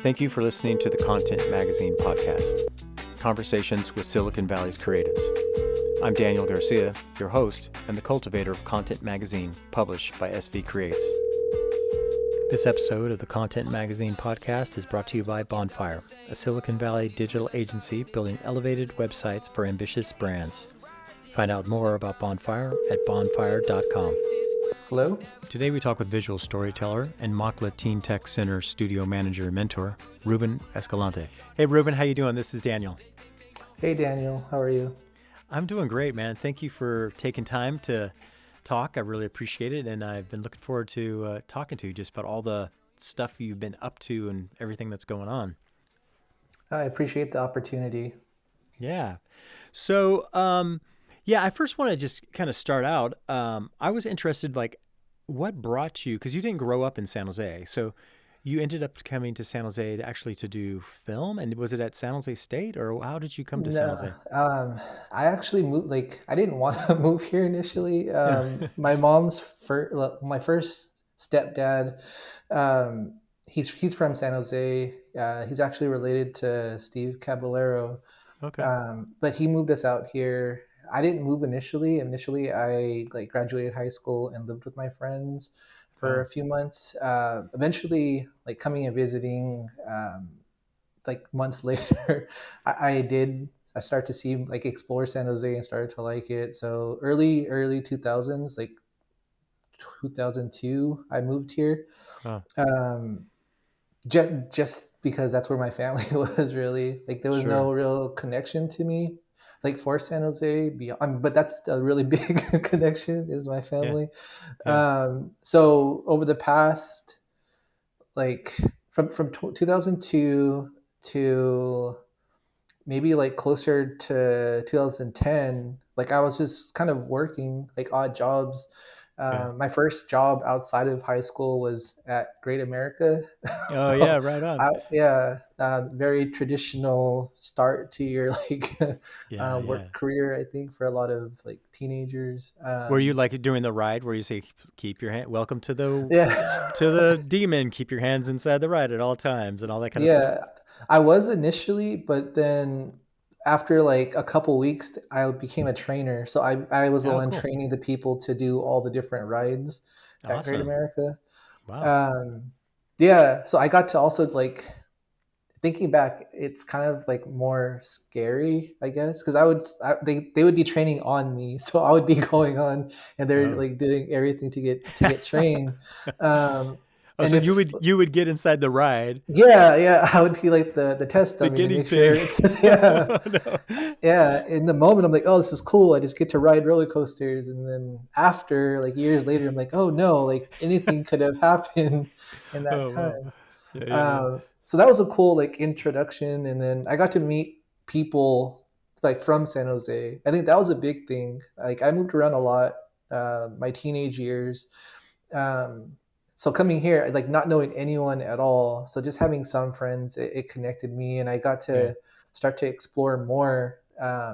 Thank you for listening to the Content Magazine podcast, Conversations with Silicon Valley's Creatives. I'm Daniel Garcia, your host and the cultivator of Content Magazine, published by SV Creates. This episode of the Content Magazine podcast is brought to you by Bonfire, a Silicon Valley digital agency building elevated websites for ambitious brands. Find out more about Bonfire at bonfire.com. Hello. Today we talk with visual storyteller and MACLA Teen Tech Center studio manager and mentor, Ruben Escalante. Hey, Ruben, how you doing? This is Daniel. Hey, Daniel. How are you? I'm doing great, man. Thank you for taking time to talk. I really appreciate it, and I've been looking forward to talking to you just about all the stuff you've been up to and everything that's going on. I appreciate the opportunity. Yeah. So, I first want to just kind of start out. I was interested, what brought you, because you didn't grow up in San Jose, so you ended up coming to San Jose to do film, and was it at San Jose State, or how did you come to San Jose? I actually moved, I didn't want to move here initially. My my first stepdad, he's from San Jose. He's actually related to Steve Caballero. Okay. But he moved us out here. I didn't move initially. Initially, I graduated high school and lived with my friends for a few months. Eventually, coming and visiting, months later, I started to see explore San Jose and started to like it. So early 2000s, 2002, I moved here. Huh. Just because that's where my family was. Really, there was no real connection to me for San Jose beyond, but that's a really big connection is my family. Yeah. So over the past, from 2002 to maybe closer to 2010, I was just kind of working odd jobs. My first job outside of high school was at Great America. Oh, yeah, right on. Very traditional start to your work career, I think, for a lot of teenagers. Were you doing the ride where you say, keep your hand, welcome to the demon, keep your hands inside the ride at all times and all that kind of stuff? Yeah, I was initially, but then after a couple weeks, I became a trainer. So I was the one training the people to do all the different rides at Great America. Wow. So I got to also thinking back, it's kind of more scary, I guess, because they would be training on me, so I would be going on and they're doing everything to get trained. So you would get inside the ride. Yeah, I would be the test dummy to make sure it's yeah. In the moment, I'm like, oh, this is cool. I just get to ride roller coasters, and then after years later, I'm like, oh no, anything could have happened in that time. Wow. So that was a cool introduction, and then I got to meet people from San Jose. I think that was a big thing. I moved around a lot my teenage years. So coming here, not knowing anyone at all, so just having some friends, it connected me, and I got to start to explore more. I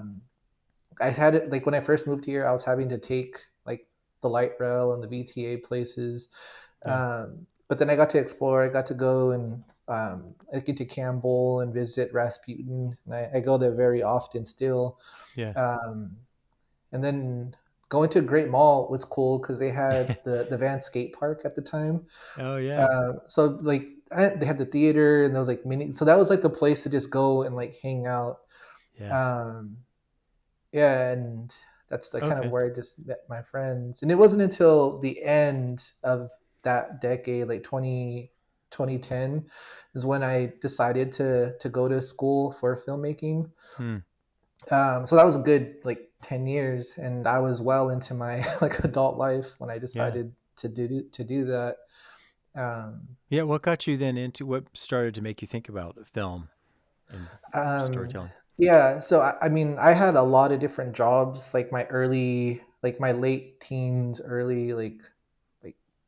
had it when I first moved here, I was having to take the light rail and the VTA places, but then I got to explore. I got to go and I get to Campbell and visit Rasputin, and I go there very often still. And then going to a Great Mall was cool because they had the Van Skate Park at the time. Oh yeah. So they had the theater and there was mini. So that was the place to just go and hang out. And that's kind of where I just met my friends. And it wasn't until the end of that decade, 2010, is when I decided to go to school for filmmaking. So that was a good 10 years, and I was well into my adult life when I decided to do that. What got you then what started to make you think about film and storytelling? So I had a lot of different jobs, my late teens, early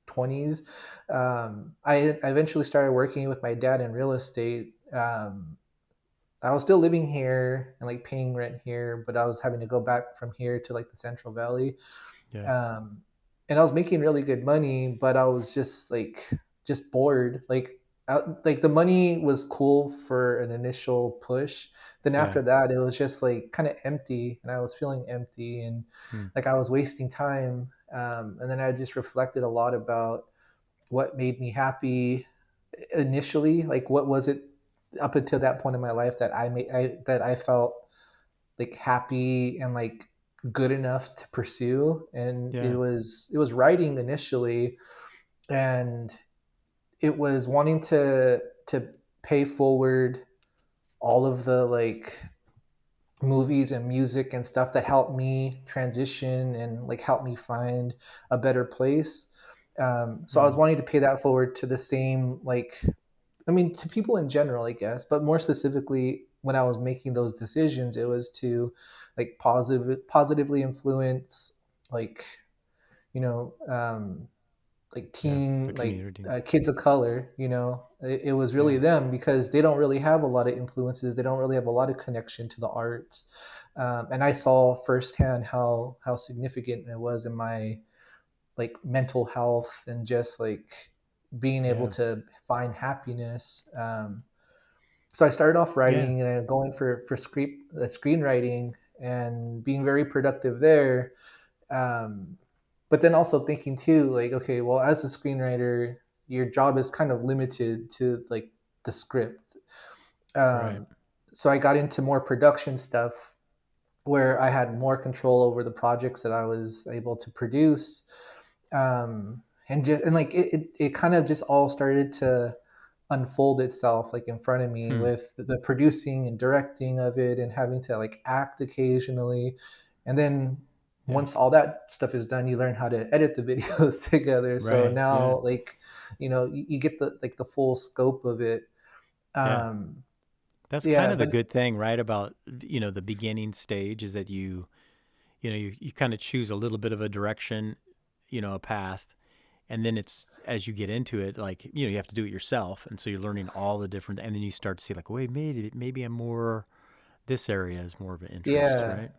20s. I eventually started working with my dad in real estate. I was still living here and paying rent here, but I was having to go back from here to the Central Valley. And I was making really good money, but I was just bored. like the money was cool for an initial push. Then Yeah. after that, it was just like kind of empty, and I was feeling empty, and Hmm. like I was wasting time. And then I just reflected a lot about what made me happy initially. Like, what was it up until that point in my life that that I felt like happy and like good enough to pursue? And Yeah. it was writing initially, and it was wanting to pay forward all of the like movies and music and stuff that helped me transition and like help me find a better place. So I was Hmm. wanting to pay that forward to the same, like, I mean, to people in general, I guess, but more specifically, when I was making those decisions, it was to like positively influence, like, you know, like Yeah. The teen, like community. kids of color. It was really Yeah. them, because they don't really have a lot of influences. They don't really have a lot of connection to the arts. And I saw firsthand how significant it was in my like mental health, and just like being able Yeah. to find happiness. So I started off Yeah. writing and going for screenwriting, and being very productive there. um, but then also thinking too, like, okay, well, as a screenwriter, your job is kind of limited to like the script. Right. um, so I got into more production stuff, where I had more control over the projects that I was able to produce. And like it kind of just all started to unfold itself like in front of me, Hmm. with the producing and directing of it, and having to like act occasionally. And then Yeah. once all that stuff is done, you learn how to edit the videos together. So Right. Yeah. now, like, you get the like the full scope of it. Yeah. um That's kind yeah, of the but good thing, right? About, the beginning stage is that you kind of choose a little bit of a direction, a path. And then it's, as you get into it, like, you have to do it yourself. And so you're learning all the different, and then you start to see like, wait, maybe I'm more, this area is more of an interest, yeah, right?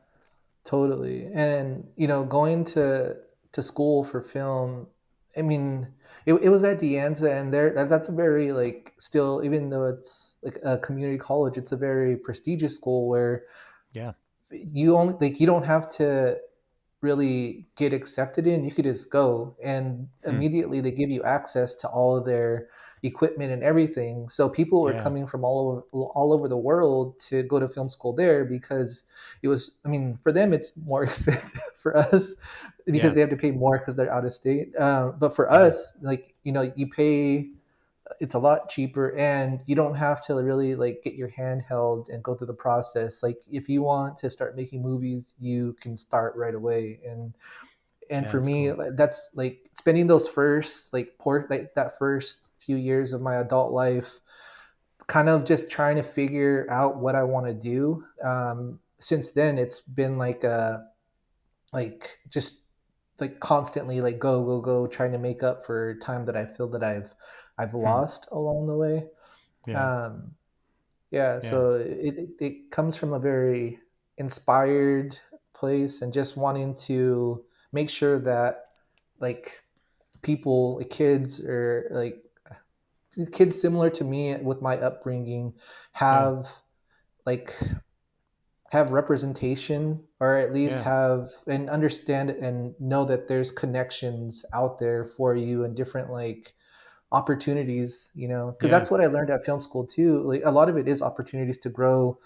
totally. And going to school for film, I mean, it was at De Anza, and that's a very like, still, even though it's like a community college, it's a very prestigious school, where Yeah. you don't have to really get accepted in. You could just go, and Hmm. immediately they give you access to all of their equipment and everything. So people were Yeah. coming from all over the world to go to film school there, because it was, I mean, for them it's more expensive. For us, because Yeah. they have to pay more because they're out of state. But for Yeah. us, like, you pay, it's a lot cheaper, and you don't have to really like get your hand held and go through the process. Like, if you want to start making movies, you can start right away. And Yeah. for That's me, cool. like, that's like spending those first like like that first few years of my adult life, kind of just trying to figure out what I want to do. Since then, it's been like like just like constantly like go trying to make up for time that I feel that I've Hmm. lost along the way. Yeah. um yeah, Yeah. so it comes from a very inspired place, and just wanting to make sure that like people, like kids, or like kids similar to me with my upbringing, Yeah. have like have representation, or at least Yeah. have and understand and know that there's connections out there for you, and different like opportunities, because Yeah. that's what I learned at film school too. Like, a lot of it is opportunities to grow,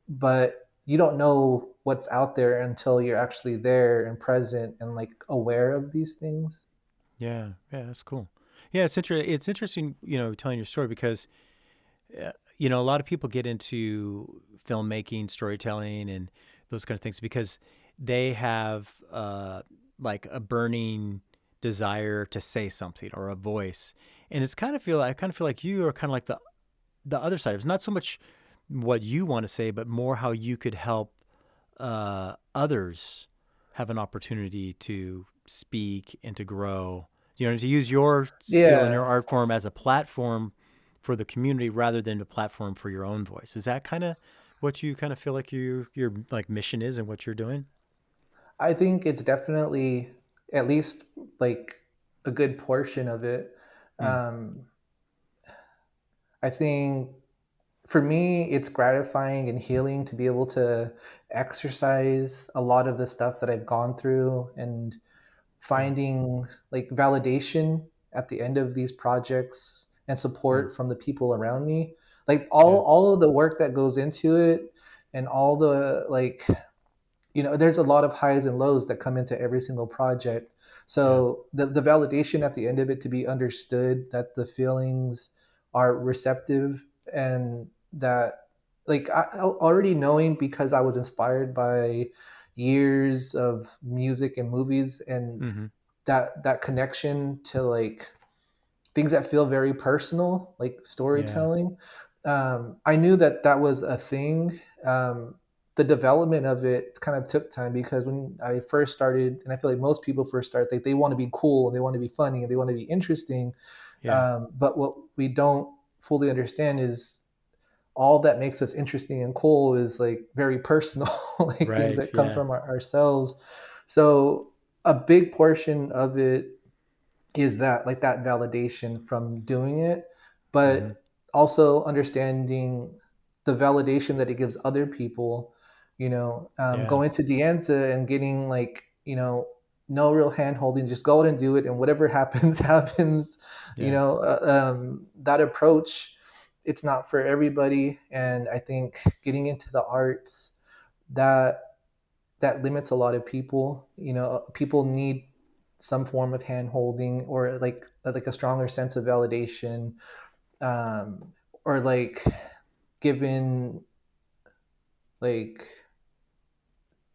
but you don't know what's out there until you're actually there and present and like aware of these things. Yeah. Yeah. That's cool. Yeah. It's interesting, telling your story because, a lot of people get into filmmaking, storytelling, and those kind of things because they have like a burning desire to say something or a voice. And I kind of feel like you are kind of like the other side. It's not so much what you want to say, but more how you could help others have an opportunity to speak and to grow. To use your skill and your Yeah, art form as a platform for the community rather than a platform for your own voice. Is that kind of what you kind of feel like your like mission is and what you're doing? I think it's definitely at least like a good portion of it. Hmm. um I think for me, it's gratifying and healing to be able to exercise a lot of the stuff that I've gone through and Yeah. finding like validation at the end of these projects and Mm. support from the people around me. Like Yeah. all of the work that goes into it and all the like, there's a lot of highs and lows that come into every single project. Yeah. So the validation at the end of it to be understood that the feelings are receptive and that like already knowing because I was inspired by years of music and movies and Mm-hmm. that connection to like things that feel very personal, like Yeah. storytelling. I knew that that was a thing. The development of it kind of took time because when I first started, and I feel like most people first start, they want to be cool and they want to be funny and they want to be interesting. Yeah. But what we don't fully understand is all that makes us interesting and cool is like very personal, like things Right. that come Yeah. from ourselves. So a big portion of it is that like that validation from doing it, Mm-hmm. but also understanding the validation that it gives other people, Yeah. going to Dianza and getting like, no real hand holding, just go out and do it. And whatever happens, happens, Yeah. that approach, it's not for everybody. And I think getting into the arts, that that limits a lot of people. People need some form of hand holding or like a stronger sense of validation, or like given like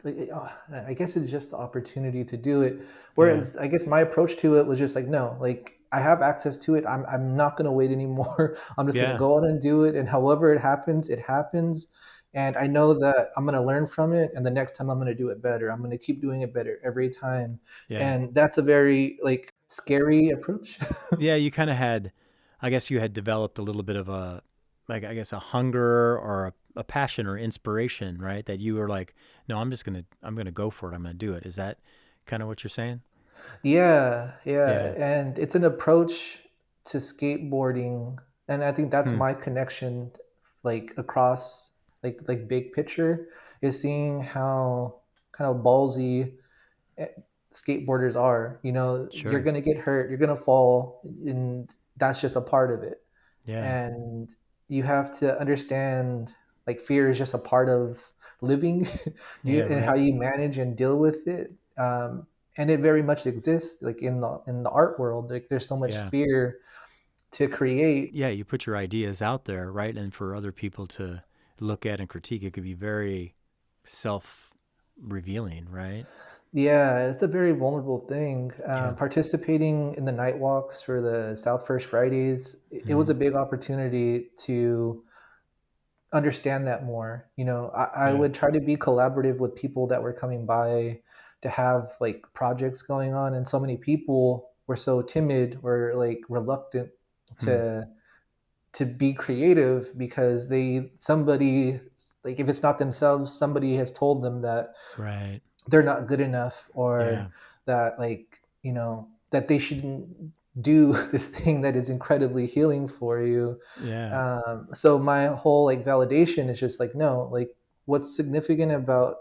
I guess it's just the opportunity to do it. Yeah. Whereas I guess my approach to it was just like, no, like I have access to it. I'm not going to wait anymore. I'm just going to Yeah. go out and do it. And however it happens, it happens. And I know that I'm going to learn from it. And the next time I'm going to do it better. I'm going to keep doing it better every time. Yeah. And that's a very like scary approach. Yeah. You kind of had, I guess you had developed a little bit of a, like, I guess a hunger or a passion or inspiration, right? That you were like, no, I'm going to go for it. I'm going to do it. Is that kind of what you're saying? Yeah, yeah. Yeah. And it's an approach to skateboarding. And I think that's Hmm. my connection like across like big picture is seeing how kind of ballsy eh, skateboarders are. You're Sure. gonna get hurt, you're gonna fall, and that's just a part of it. Yeah. And you have to understand like fear is just a part of living, you Yeah. and how Right. you manage and deal with it. And it very much exists like in the art world. Like there's so much Yeah. fear to create. Yeah. You put your ideas out there, right? And for other people to look at and critique, it could be very self revealing, right? Yeah, it's a very vulnerable thing. Yeah. Participating in the night walks for the South First Fridays, it was Hmm. a big opportunity to understand that more. I Yeah. would try to be collaborative with people that were coming by to have like projects going on, and so many people were so timid or like reluctant Hmm. to be creative because somebody, like if it's not themselves, somebody has told them that Right. they're not good enough, Yeah. or that like that they shouldn't do this thing that is incredibly healing for you. Yeah. So my whole like validation is just like, no, like what's significant about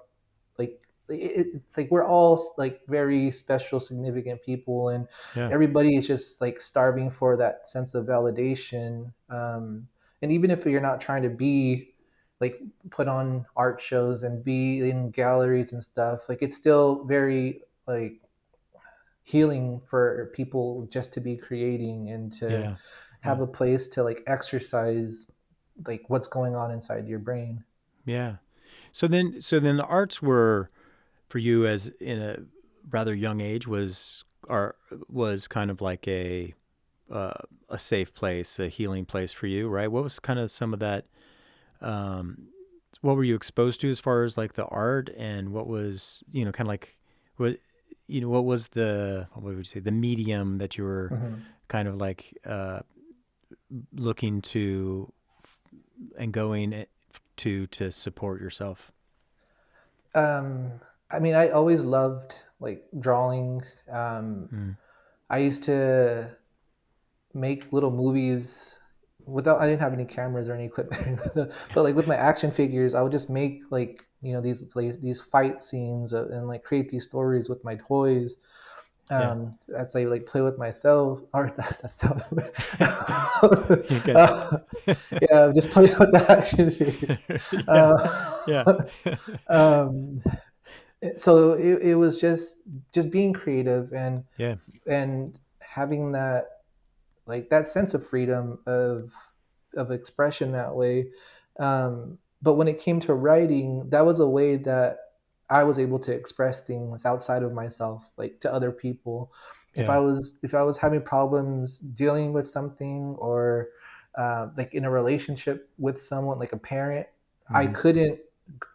like it's like we're all like very special significant people, and Yeah. everybody is just like starving for that sense of validation. And even if you're not trying to be like put on art shows and be in galleries and stuff, like it's still very like healing for people just to be creating and to Yeah. have Yeah. a place to like exercise like what's going on inside your brain. Yeah. So then the arts were for you as in a rather young age was kind of like uh, a safe place, a healing place for you, right? What was kind of some of that? Um, what were you exposed to as far as like the art, and what was kind of like what what was what would you say the medium that you were Mhm. kind of like looking to and going to support yourself? um I mean, I always loved like drawing. Mm. I used to make little movies without, I didn't have any cameras or any equipment, but like with my action figures, I would just make like, these fight scenes, and like create these stories with my toys, Yeah. as I like play with myself, or that's You get. uh, yeah, just play with the action figures. Yeah. Yeah. Uh, um, so it was just being creative, Yeah. and having that, like that sense of freedom of expression that way. But when it came to writing, that was a way that I was able to express things outside of myself, like to other people. Yeah. If I was having problems dealing with something, or like in a relationship with someone, like a parent, I Hmm. couldn't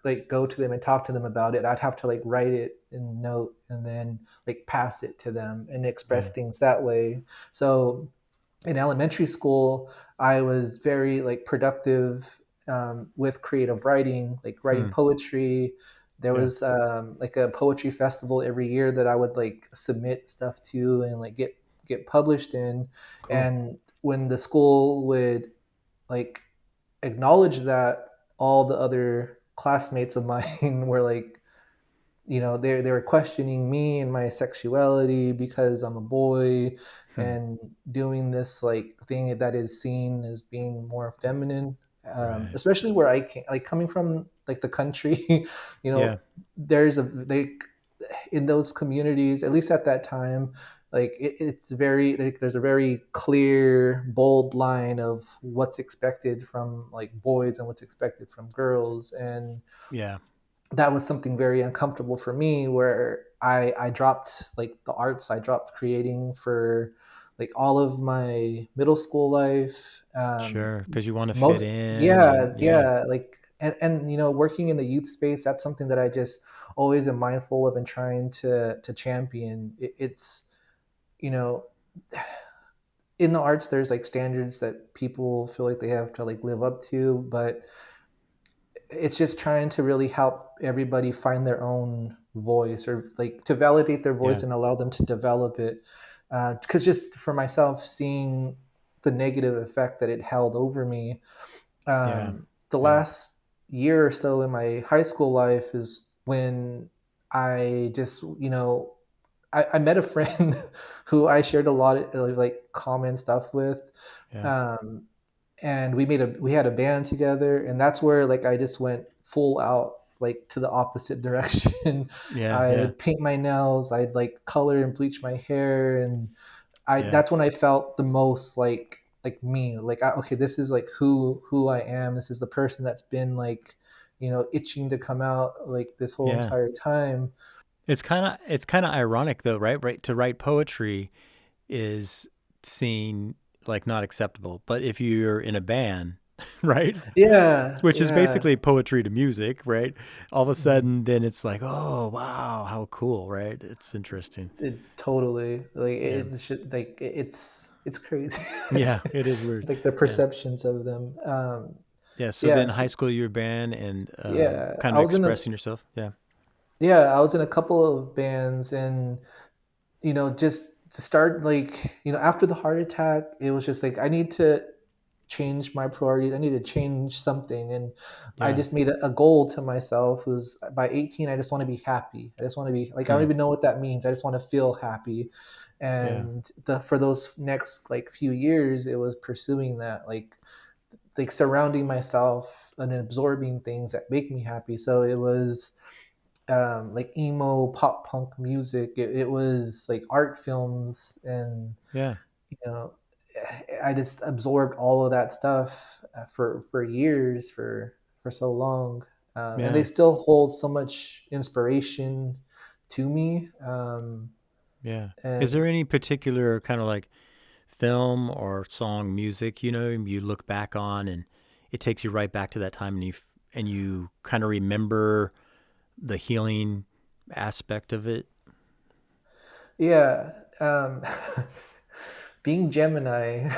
like go to them and talk to them about it. I'd have to like write it in note and then like pass it to them and express Yeah. things that way. So in elementary school, I was very like productive, with creative writing, like writing Hmm. poetry. There Yeah. was like a poetry festival every year that I would like submit stuff to and like get published in. Cool. And when the school would like acknowledge that, all the other classmates of mine were like, they were questioning me and my sexuality because I'm a boy, Hmm. and doing this like thing that is seen as being more feminine. Right. Especially where I came, like coming from like the country, you Yeah. know, there's a like in those communities, at least at that time, like it's very like there's a very clear, bold line of what's expected from like boys and what's expected from girls, and Yeah. that was something very uncomfortable for me, where I dropped like the arts, I dropped creating for like all of my middle school life. Sure. Because you want to fit Most in, and Yeah, yeah. yeah, like, and working in the youth space, that's something that I just always am mindful of and trying to champion. It's, you know in the arts, there's like standards that people feel like they have to like live up to, but it's just trying to really help everybody find their own voice, or like to validate their voice Yeah. and allow them to develop it. Because just for myself, seeing the negative effect that it held over me, Yeah. the Yeah. last year or so in my high school life is when I just, I met a friend who I shared a lot of like common stuff with. Yeah. Um, and we had a band together, and that's where like I just went full out like to the opposite direction. Yeah. I Yeah. would paint my nails, I'd like color and bleach my hair, and I Yeah. that's when I felt the most like me, like okay, this is like who I am, this is the person that's been like, itching to come out like this whole Yeah. entire time. It's kind of ironic though, right? Right. To write poetry is seen like not acceptable, but if you're in a band, right? Yeah, Which is yeah. basically poetry to music, right? All of a sudden, then it's like, oh wow, how cool, right? It's interesting. Totally, like Yeah. it should, like it's crazy. Yeah. It is weird. Like the Yeah. perceptions of them. Yeah. So then Yes, high school, you were band and yeah. kind I of was in a expressing yourself. Yeah. Yeah, I was in a couple of bands, and just to start, like, after the heart attack, it was just like I need to change my priorities. I need to change something, and I Yeah. just made a goal to myself. Was by 18, I just want to be happy. I just want to be like, I don't Hmm. even know what that means. I just want to feel happy, Yeah. and for those next like few years, it was pursuing that, like surrounding myself and absorbing things that make me happy. So it was like emo pop punk music. It was like art films, and Yeah. you know, I just absorbed all of that stuff for years, for so long, and they Yeah. still hold so much inspiration to me. Yeah. Is And there any particular kind of like film or song music, you look back on and it takes you right back to that time, and you kind of remember the healing aspect of it? yeah, being Gemini,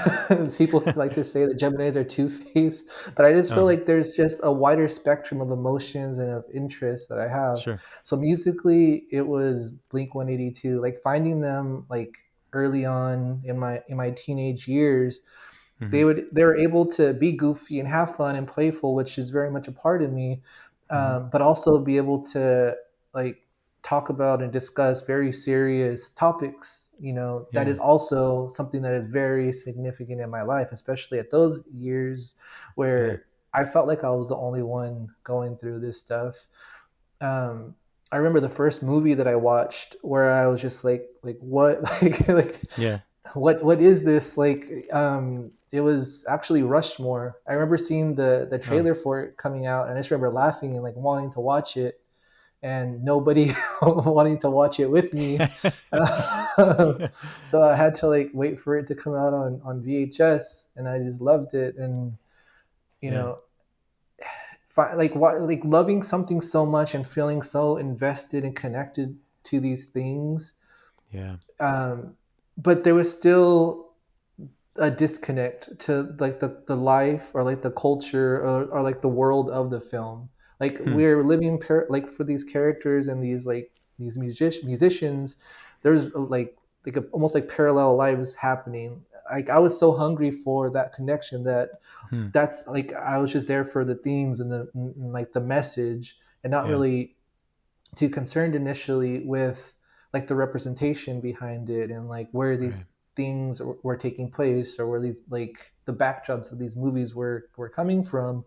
people like to say that Geminis are two-faced, but I just feel Oh, like there's just a wider spectrum of emotions and of interests that I have. sure. So musically, it was Blink 182, like finding them like early on in my teenage years. they were able to be goofy and have fun and playful, which is very much a part of me, but also be able to like talk about and discuss very serious topics. That is also something that is very significant in my life, especially at those years where I felt like I was the only one going through this stuff. I remember the first movie that I watched where I was just like what, what is this? It was actually Rushmore. I remember seeing the trailer for it coming out, and I just remember laughing and like wanting to watch it, and nobody wanting to watch it with me. So I had to like wait for it to come out on VHS, and I just loved it. And you know, like loving something so much and feeling so invested and connected to these things. But there was still a disconnect to like the life or like the culture or like the world of the film. Like we're living like for these characters and these like these musicians, there's almost like parallel lives happening. Like I was so hungry for that connection that's like I was just there for the themes and like the message, and not really too concerned initially with like the representation behind it and like where these things were taking place, or where these like the backdrops of these movies were coming from.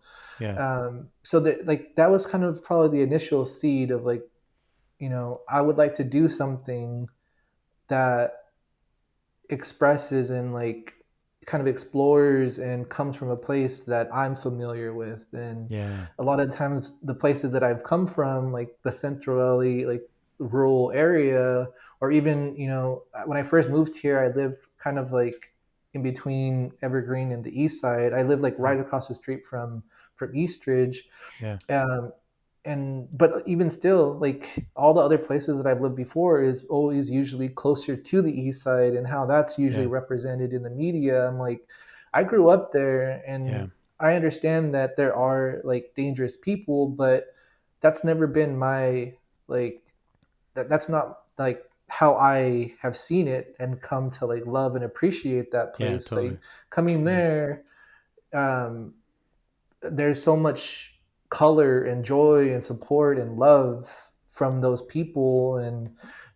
So that like that was kind of probably the initial seed of like, I would like to do something that expresses and like kind of explores and comes from a place that I'm familiar with. And a lot of times the places that I've come from, like the Central LA, like rural area, or even, when I first moved here, I lived kind of like in between Evergreen and the East Side. I lived like right across the street from Eastridge. But even still, like all the other places that I've lived before is always usually closer to the East Side, and how that's usually represented in the media. I'm like, I grew up there, and I understand that there are like dangerous people, but that's never been my like that's not like how I have seen it and come to like love and appreciate that place. Like coming there, there's so much color and joy and support and love from those people, and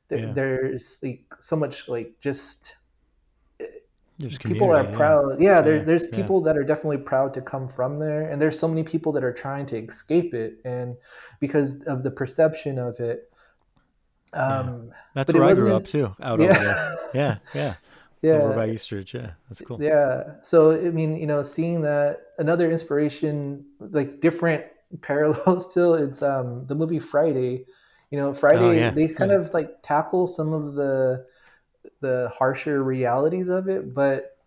there's like so much like just people are proud. There's people that are definitely proud to come from there, and there's so many people that are trying to escape it, and because of the perception of it. That's where I grew up too, out over there. Yeah, over by Eastridge. That's cool. So I mean, seeing that, another inspiration, like different parallels still, it's the movie Friday. Friday, they kind of like tackle some of the harsher realities of it, but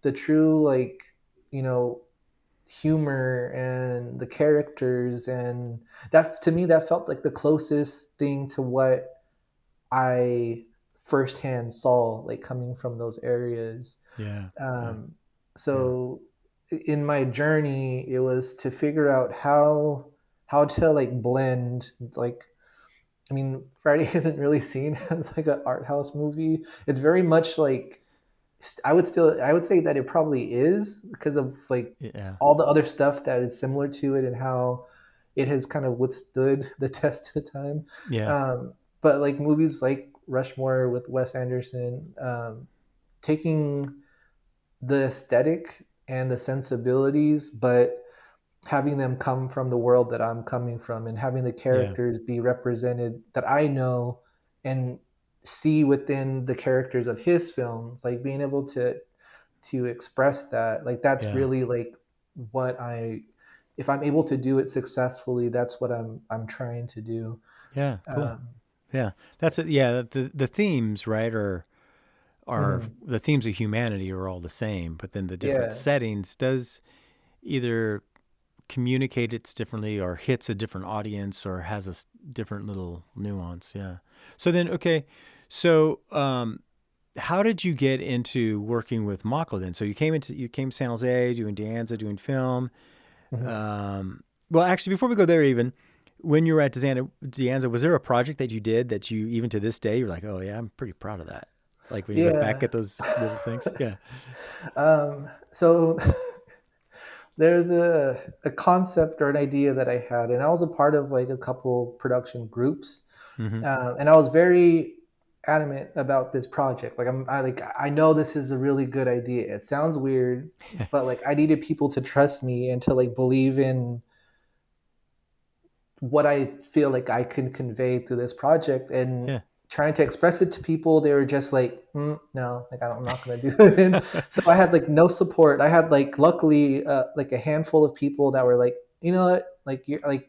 the true like humor and the characters, and that to me that felt like the closest thing to what I firsthand saw, like coming from those areas. So in my journey, it was to figure out how to like blend, like, I mean, Friday isn't really seen as like an art house movie. It's very much like, I would say that it probably is, because of like all the other stuff that is similar to it and how it has kind of withstood the test of time. But like movies like Rushmore with Wes Anderson, taking the aesthetic and the sensibilities, but having them come from the world that I'm coming from, and having the characters be represented that I know and see within the characters of his films, like being able to express that, like that's really like what if I'm able to do it successfully, that's what I'm trying to do. Cool. That's it. The themes, right, are the themes of humanity are all the same, but then the different settings does either communicate it differently, or hits a different audience, or has a different little nuance. So then, okay, so how did you get into working with MACLA then? So you came to San Jose doing De Anza, doing film. Well, actually, before we go there, even when you were at De Anza, was there a project that you did that you, even to this day, you're like, oh yeah, I'm pretty proud of that? Like when you look back Yeah. at those little things. Yeah. So there's a concept or an idea that I had, and I was a part of like a couple production groups, Mm-hmm. and I was very adamant about this project. Like I know this is a really good idea. It sounds weird, but like I needed people to trust me and to like believe in what I feel like I can convey through this project. And Yeah. trying to express it to people, they were just like, no, like I'm not going to do it. And so I had like no support. I had like luckily like a handful of people that were like, you know what, like you're like,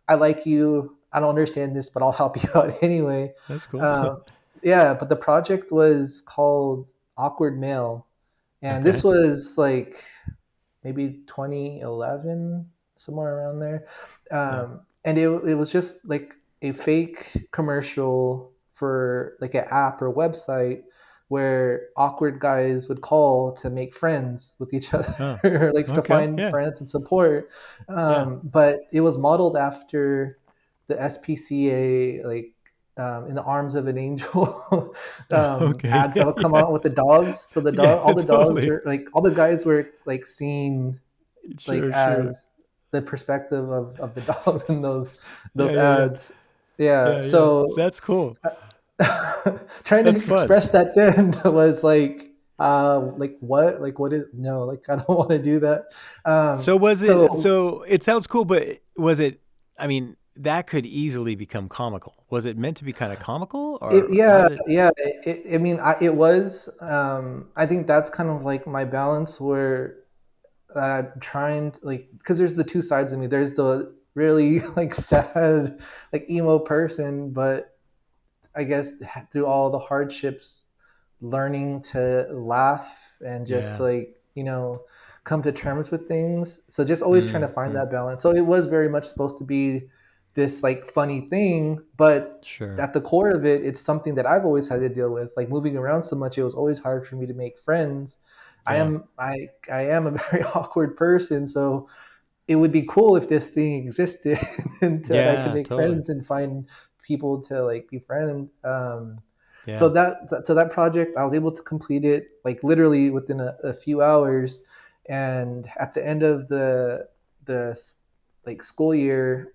I like you. I don't understand this, but I'll help you out anyway. That's cool. Uh, yeah, but the project was called Awkward Mail, and this Okay. was like maybe 2011, somewhere around there. Yeah. And it was just like a fake commercial for like an app or website where awkward guys would call to make friends with each Oh, other, like to okay. find Yeah. friends and support. Yeah. But it was modeled after the SPCA, like in the arms of an angel Okay. ads Yeah. that would come Yeah. out with the dogs. So Yeah. all the dogs Totally. are like all the guys were like seen like Sure. Sure. as the perspective of the dogs in Yeah. those Yeah. Yeah. ads. Yeah. Yeah. Yeah. So That's cool. trying to That's fun. express that then was like what? Like what is no, like I don't want to do that. So was it? So So it sounds cool, but was it? I mean, that could easily become comical. Was it meant to be kind of comical, or how yeah, did it? yeah. I mean, it was. I think that's kind of like my balance where that I'm trying to like because there's the two sides of me. There's the really like sad, like emo person, but I guess through all the hardships, learning to laugh and just Yeah. like come to terms with things. So just always trying to find Mm-hmm. that balance. So it was very much supposed to be this like funny thing, but Sure. at the core of it, it's something that I've always had to deal with. Like moving around so much, it was always hard for me to make friends. Yeah. I am a very awkward person, so it would be cool if this thing existed and that I could Yeah. make Totally. friends and find people to like befriend. So Yeah. that project, I was able to complete it like literally within a few hours, and at the end of the like school year,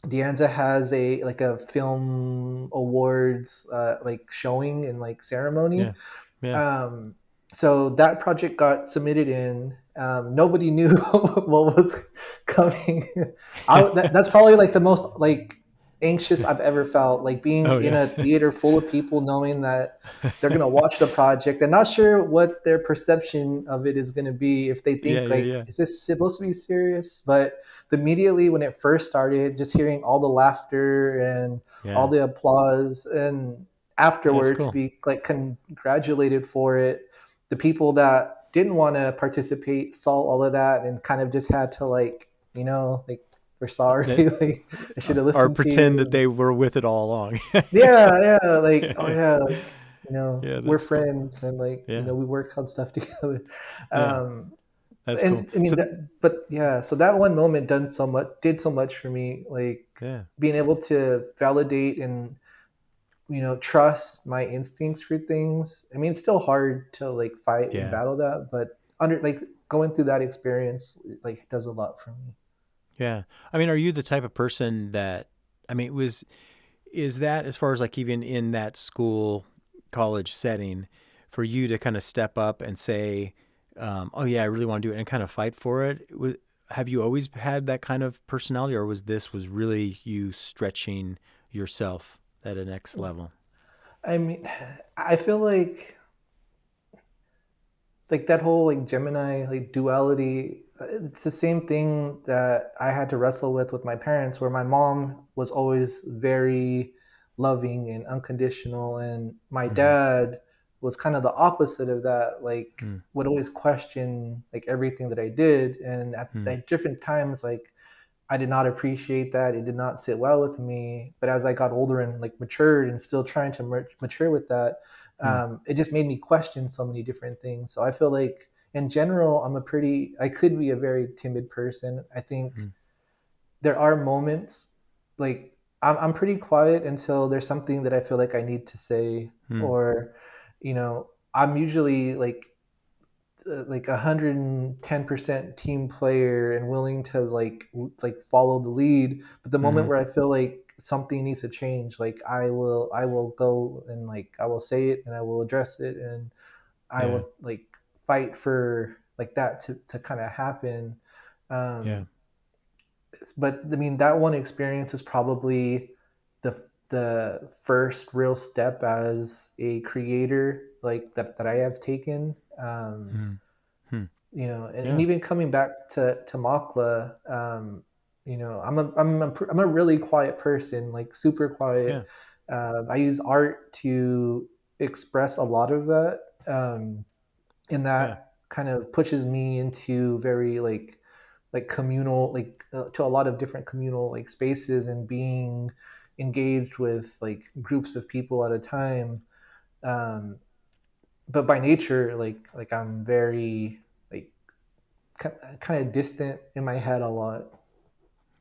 Dianza has a like a film awards like showing and like ceremony. Yeah. Yeah. um, so that project got submitted in. Nobody knew what was coming. That's probably like the most like anxious I've ever felt. Like being Oh in yeah. a theater full of people, knowing that they're gonna watch the project and not sure what their perception of it is gonna be. If they Yeah. think Yeah. like, Yeah. is this supposed to be serious? But immediately when it first started, just hearing all the laughter and all Yeah. the applause, and That's afterwards cool. be like congratulated for it. The people that didn't want to participate saw all of that and kind of just had to like, like, we're sorry, That, like I should have or listened to pretend you. that they were with it all along. Yeah, like, oh Yeah. yeah, like, Yeah. we're That's cool. friends and like, Yeah. we worked on stuff together. Yeah. um That's cool. and I mean So but yeah, so that one moment did so much for me, like yeah. being able to validate and trust my instincts for things. I mean, it's still hard to like fight and Yeah. battle that, but under like going through that experience like does a lot for me. Yeah. I mean, are you the type of person that, I mean, is that as far as like even in that school, college setting, for you to kind of step up and say, oh yeah, I really want to do it and kind of fight for it? Have you always had that kind of personality, or was really you stretching yourself at a next level? I mean, I feel like that whole like Gemini like duality, it's the same thing that I had to wrestle with my parents, where my mom was always very loving and unconditional, and my Mm-hmm. dad was kind of the opposite of that, like Mm-hmm. would always question like everything that I did. And at different times, like I did not appreciate that. It did not sit well with me. But as I got older and like matured and still trying to mature with that, Mm-hmm. it just made me question so many different things. So I feel like in general, I could be a very timid person. I think there are moments like I'm pretty quiet until there's something that I feel like I need to say, Mm-hmm. or I'm usually like 110% team player and willing to like follow the lead. But the moment Mm-hmm. where I feel like something needs to change, like I will go and like I will say it and I will address it, and I Yeah. will like fight for like that to kind of happen. Yeah. um but I mean, that one experience is probably the first real step as a creator, like that I have taken. Mm-hmm. And Yeah. even coming back to MACLA, I'm a really quiet person, like super quiet. Yeah. I use art to express a lot of that, and Yeah. that kind of pushes me into very like communal, to a lot of different communal like spaces, and being engaged with like groups of people at a time. um but by nature, like I'm very like kind of distant in my head a lot.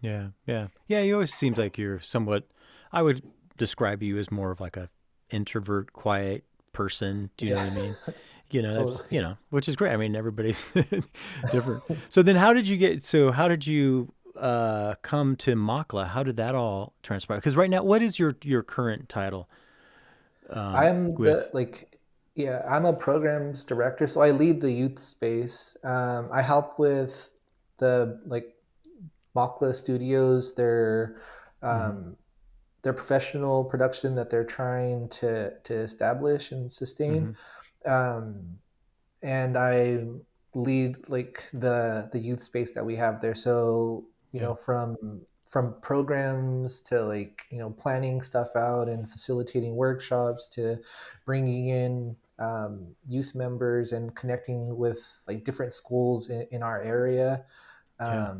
Yeah. Yeah. Yeah. You always seems like you're somewhat. I would describe you as more of like a introvert, quiet person. Do you know what Yeah. I mean? You know, that's Totally. which is great. I mean, everybody's different. So then, how did you get? So how did you come to Makla? How did that all transpire? Because right now, what is your current title I'm the with? like Yeah, I'm a programs director, so I lead the youth space. I help with the like Makla Studios, Mm-hmm. um, their professional production that they're trying to establish and sustain. Mm-hmm. Um, and I lead like the youth space that we have there. So Yeah. from programs to like planning stuff out and facilitating workshops to bringing in youth members and connecting with like different schools in our area. Yeah.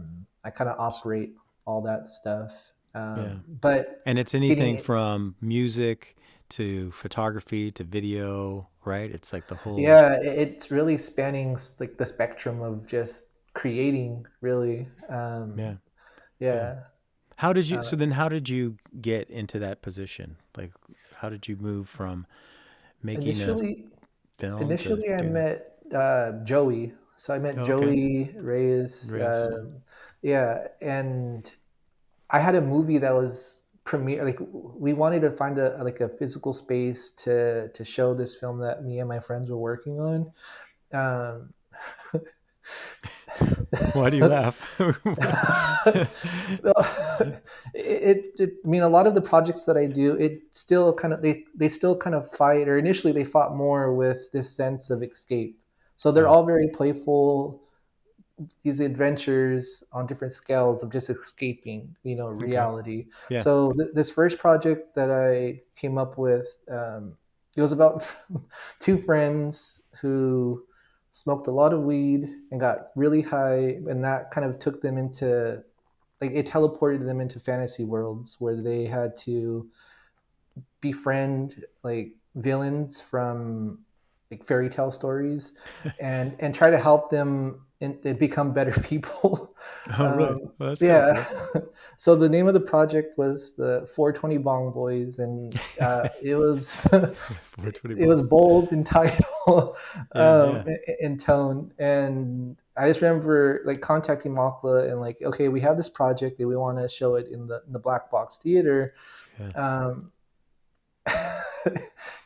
I kind of operate all that stuff, Yeah. but And it's anything getting from music to photography to video, right? It's like the whole. yeah, it's really spanning like the spectrum of just creating, really. Yeah. Yeah. Yeah. How did you? Uh, So then, how did you get into that position? Like, how did you move from making a initially, film to initially, I doing that? met Joey. So I met Oh, okay. Joey Reyes. Race. Yeah, and I had a movie that was premiere. Like we wanted to find a like a physical space to show this film that me and my friends were working on. Um, Why do you laugh? I mean, a lot of the projects that I do, it still kind of they still kind of fight, or initially they fought more with this sense of escape. So they're Yeah. all very playful, these adventures on different scales of just escaping, Okay. reality. Yeah. So this first project that I came up with, it was about two friends who smoked a lot of weed and got really high, and that kind of took them into like it teleported them into fantasy worlds where they had to befriend like villains from like fairy tale stories, and try to help them and become better people. Oh, really? Well, that's kind of Yeah. cool. So the name of the project was the 420 Bong Boys, and it was 420 it was ball. bold in title, Yeah. Yeah. in tone. And I just remember like contacting Makla and like, okay, we have this project that we want to show it in the Black Box Theater. Yeah. Um,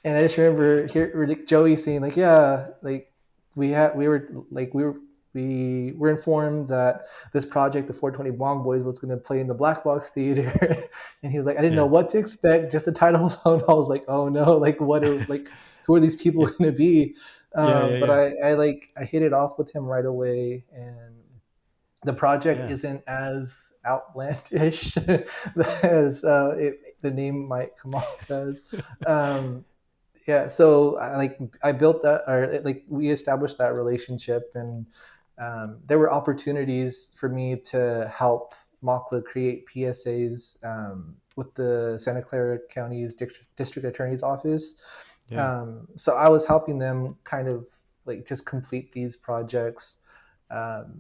and I just remember Joey saying like, yeah, like we were informed that this project, the 420 Bong Boys, was going to play in the Black Box Theater. And he was like, I didn't know Yeah. what to expect, just the title alone. I was like, oh no, like who are these people Yeah. going to be? Yeah. Yeah. But Yeah. I hit it off with him right away, and the project Yeah. isn't as outlandish as the name might come off as. Um, yeah, so I built that, or like we established that relationship, and there were opportunities for me to help Makla create PSAs with the Santa Clara County's district attorney's office. Yeah. So I was helping them kind of like just complete these projects.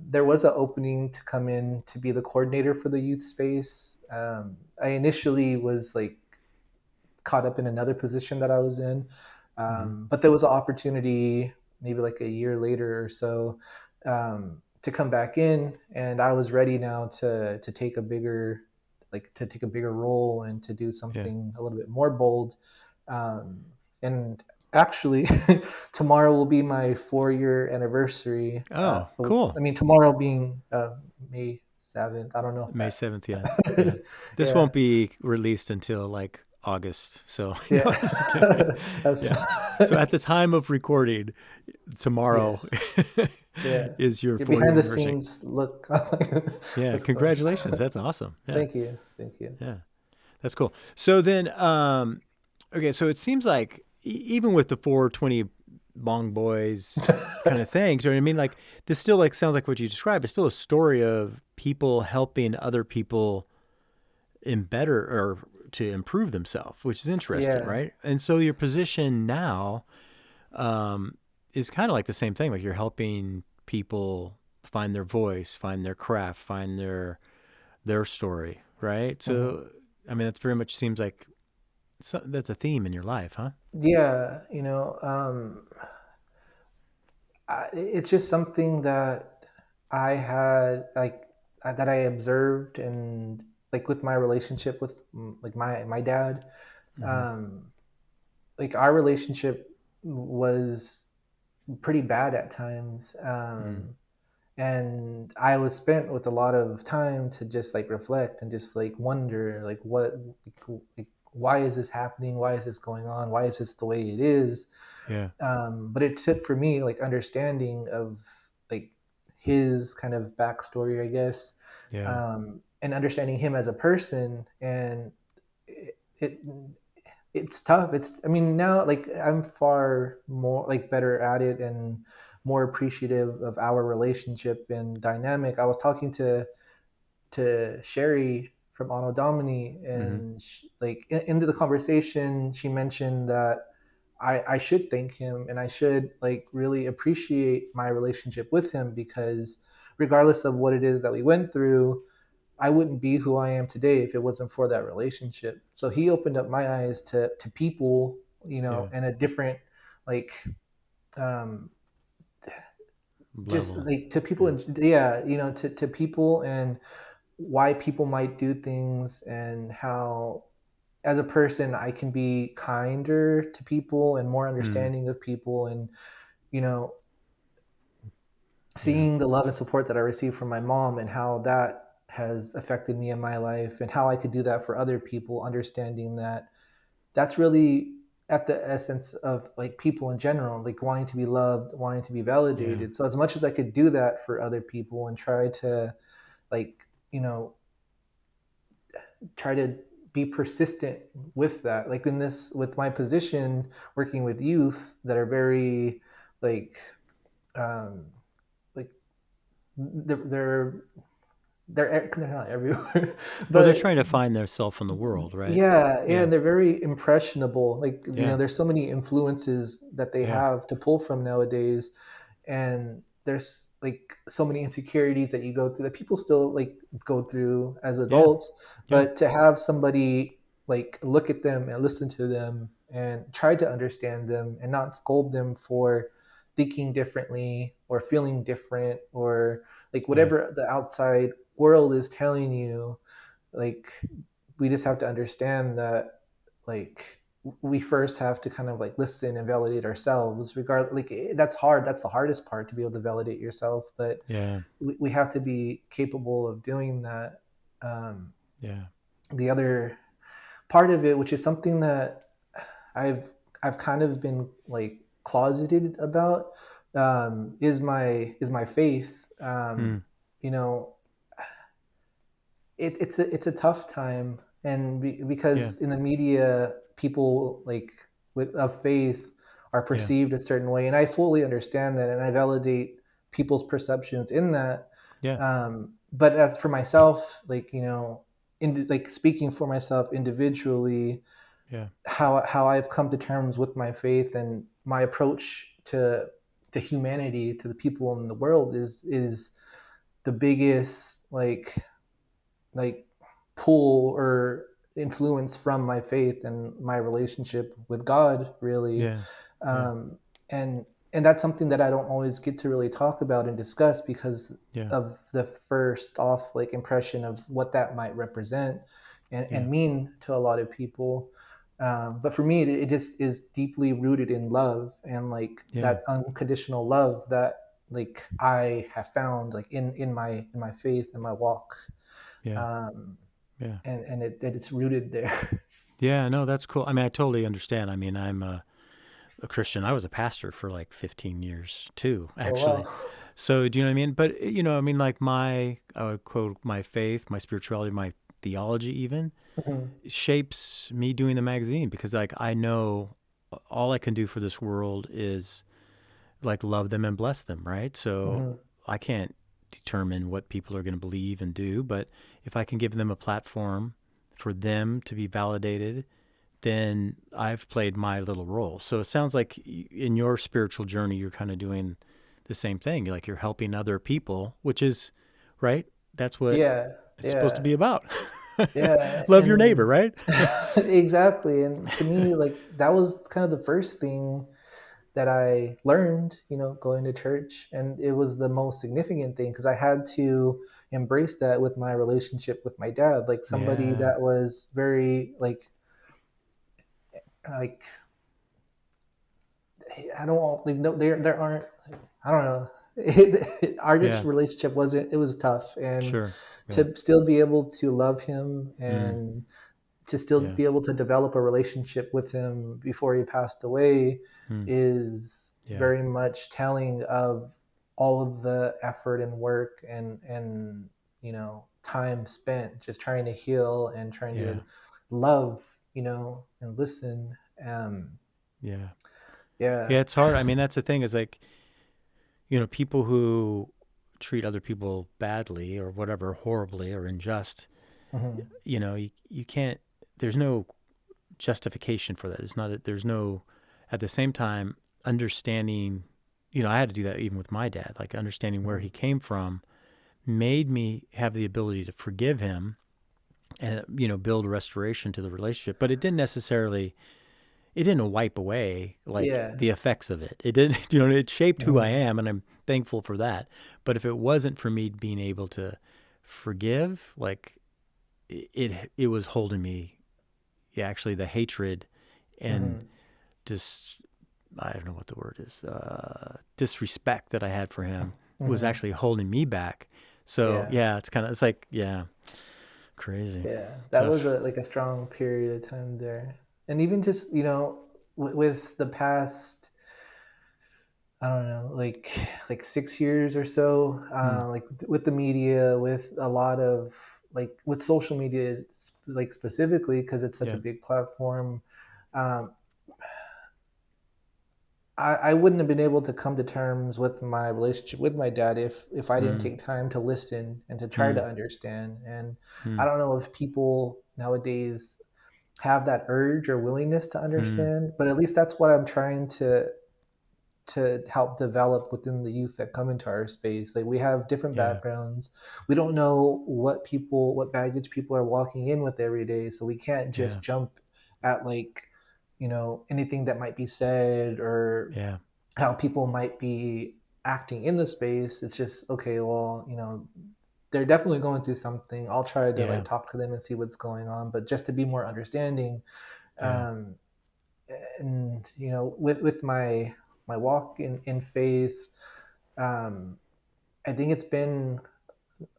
There was an opening to come in to be the coordinator for the youth space. I initially was like caught up in another position that I was in. But there was an opportunity, maybe like a year later or so, to come back in, and I was ready now to take a bigger, to take a bigger role and to do something a little bit more bold. And actually, tomorrow will be my 4-year anniversary. Oh, cool. I mean, tomorrow being May 7th. I don't know if May that. 7th, yeah. This Yeah, won't be released until like August. So, yeah. no, just kidding. That's Yeah. So at the time of recording, tomorrow yes. Yeah. is your Your 4-year behind the anniversary. scenes look. Yeah, That's funny. congratulations. That's awesome. Yeah. Thank you. Thank you. Yeah. That's cool. So then, okay, so it seems like even with the 420 Bong Boys kind of thing, do you know what I mean? Like this still like sounds like what you described. It's still a story of people helping other people in better or to improve themselves, which is interesting, Yeah. right? And so your position now is kind of like the same thing. Like you're helping people find their voice, find their craft, find their story, right? Mhm. So, I mean, that's very much seems like that's a theme in your life, huh? Yeah. It's just something that I had that I observed, and like with my relationship with like my dad. Mm-hmm. Um, like our relationship was pretty bad at times. Mm. And I was spent with a lot of time to just like reflect and just like wonder like like, why is this happening, why is this going on, why is this the way it is. Yeah. But it took for me like understanding of like his kind of backstory, I guess, Yeah. and understanding him as a person. And it it's tough. I mean, now like I'm far more like better at it and more appreciative of our relationship and dynamic. I was talking to Sherry from Anno Domini, Mm-hmm. and like into the conversation, she mentioned that I should thank him and I should like really appreciate my relationship with him, because regardless of what it is that we went through, I wouldn't be who I am today if it wasn't for that relationship. So he opened up my eyes to people, Yeah. and a different like um just Level. like to people, Yeah. and yeah, to people, and why people might do things, and how as a person I can be kinder to people and more Mm. understanding of people. And you know Yeah. seeing the love and support that I received from my mom, and how that has affected me in my life, and how I could do that for other people, understanding that that's really at the essence of like people in general, like wanting to be loved, wanting to be Yeah. validated. So as much as I could do that for other people and try to like, try to be persistent with that, like in this, with my position working with youth that are very like um like they're they're not everywhere, Well, they're but trying to find their self in the world, right? yeah, Yeah. and they're very impressionable. Like, Yeah. there's so many influences that they Yeah. have to pull from nowadays, and there's like so many insecurities that you go through that people still like go through as Yeah. adults. Yeah. But to have somebody like look at them and listen to them and try to understand them and not scold them for thinking differently or feeling different, or like Yeah. whatever the outside world is telling you, like we just have to understand that like we first have to kind of like listen and validate ourselves, like that's hard, that's the hardest part, to be able to validate yourself. But Yeah. we have to be capable of doing that. Yeah. The other part of it, which is something that i've I've kind of been like closeted about, is my faith. Mm. You know it's a tough time, and Yeah. because in the media people like with of faith are Yeah. perceived a certain way, and I fully understand that, and I validate people's perceptions in that. Yeah. But as for myself, like like speaking for myself individually, Yeah. how I've come to terms with my faith and my approach to humanity, to the people in the world, is the biggest like pull or influence from my faith and my relationship with God, really. Yeah. Yeah. And that's something that I don't always get to really talk about and discuss because Yeah. of the first off like impression of what that might represent Yeah. and mean to a lot of people. But for me, it just is deeply rooted in love and like Yeah. that unconditional love that like I have found like in my faith and my walk. Yeah. Um, Yeah. and it's rooted there. Yeah. No, that's cool. I mean, I totally understand. I mean, I'm a Christian. I was a pastor for like 15 years too, Oh actually. wow. So do you know what I mean? But I mean, like I would quote my faith, my spirituality, my theology, even Mhm, shapes me doing the magazine because like I know all I can do for this world is like love them and bless them, right? So mhm. I can't determine what people are going to believe and do, but if I can give them a platform for them to be validated, then I've played my little role. So it sounds like in your spiritual journey, you're kind of doing the same thing. Like you're helping other people, which is right. That's what Yeah, it's supposed to yeah, be about. yeah, Love your neighbor, and right? exactly. And to me, like that was kind of the first thing that I learned, going to church, and it was the most significant thing because I had to embrace that with my relationship with my dad, like somebody Yeah, that was very like I don't want like no there aren't I don't know. Our just yeah, relationship wasn't it was tough and sure, yeah, to still be able to love him mm, and to still yeah, be able to develop a relationship with him before he passed away mm, is yeah, very much telling of all of the effort and work and time spent just trying to heal and trying yeah, to love and listen. yeah, Yeah. yeah. It's hard. I mean, that's the thing is like people who treat other people badly or whatever, horribly or unjust. Hmm. You can't. There's no justification for that. It's not. There's no. At the same time, understanding. I had to do that even with my dad. Like understanding where Hmm. he came from made me have the ability to forgive him and build restoration to the relationship. But it didn't wipe away like Yeah. the effects of it. It didn't. It shaped who I Hmm. am, and I'm thankful for that. But if it wasn't for me being able to forgive, like it was holding me. Yeah, actually, the hatred and Hmm. dis I don't know what the word is, disrespect that I had for him was Hmm. actually holding me back. So Yeah. yeah, it's like yeah, crazy, Yeah, that was tough. a strong period of time there, and even just with the past, I don't know, like 6 years or so, Hmm. like with the media, with a lot of like with social media, like specifically because it's such a Yeah. big platform. Um, I wouldn't have been able to come to terms with my relationship with my dad if I didn't Hmm. take time to listen and to try Hmm. to understand. And I Hmm. don't know if people nowadays have that urge or willingness to Hmm. understand, but at least that's what I'm trying to help develop within the youth that come into our space. Like we have different Yeah. backgrounds. We don't know what baggage people are walking in with every day. So we can't Yeah. just jump at anything that might be said or Yeah. how people might be acting in the space. It's just okay, well, they're definitely going through something. I'll try to like Yeah. talk to them and see what's going on, but just to be more understanding. Yeah. um, and with my walk in faith, um, I think it's been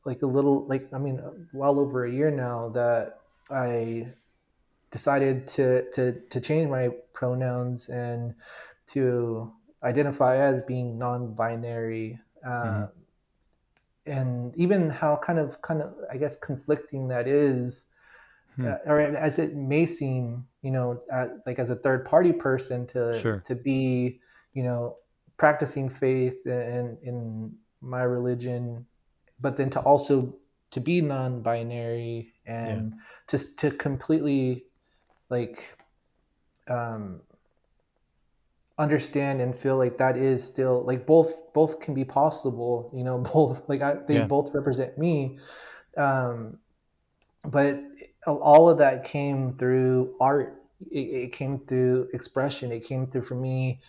like a little like I mean well over a year now that I decided to change my pronouns and to identify as being non-binary. Hmm. And even how kind of I guess conflicting that is, Hmm. or as it may seem, like as a third party person Sure. to be, practicing faith in my religion, but then to also to be non-binary Yeah. and to completely like um, understand and feel like that is still like both can be possible. Both they Yeah. both represent me. Um, but all of that came through art it came through expression. It came through for me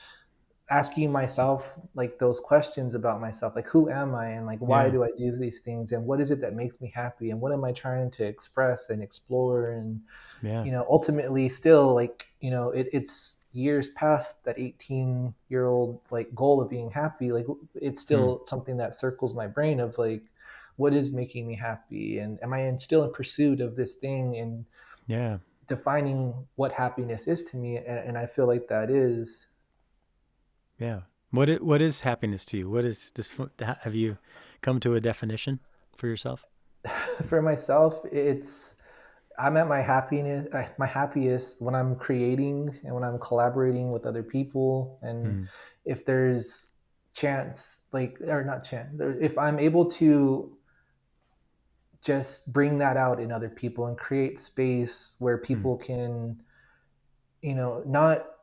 asking myself like those questions about myself, like who am I, and like why Yeah. do I do these things, and what is it that makes me happy, and what am I trying to express and explore. And Yeah. ultimately still, like, it's years past that 18-year-old like goal of being happy. Like, it's Hmm. still something that circles my brain of like, what is making me happy, and am I still in pursuit of this thing, and Yeah. defining what happiness is to me. And I feel like that is. Yeah. What is happiness to you? What is this? Have you come to a definition for yourself? For myself, it's, I'm at my happiest when I'm creating and when I'm collaborating with other people. And Hmm. if there's chance, like, or not chance, if I'm able to just bring that out in other people and create space where Hmm. people can,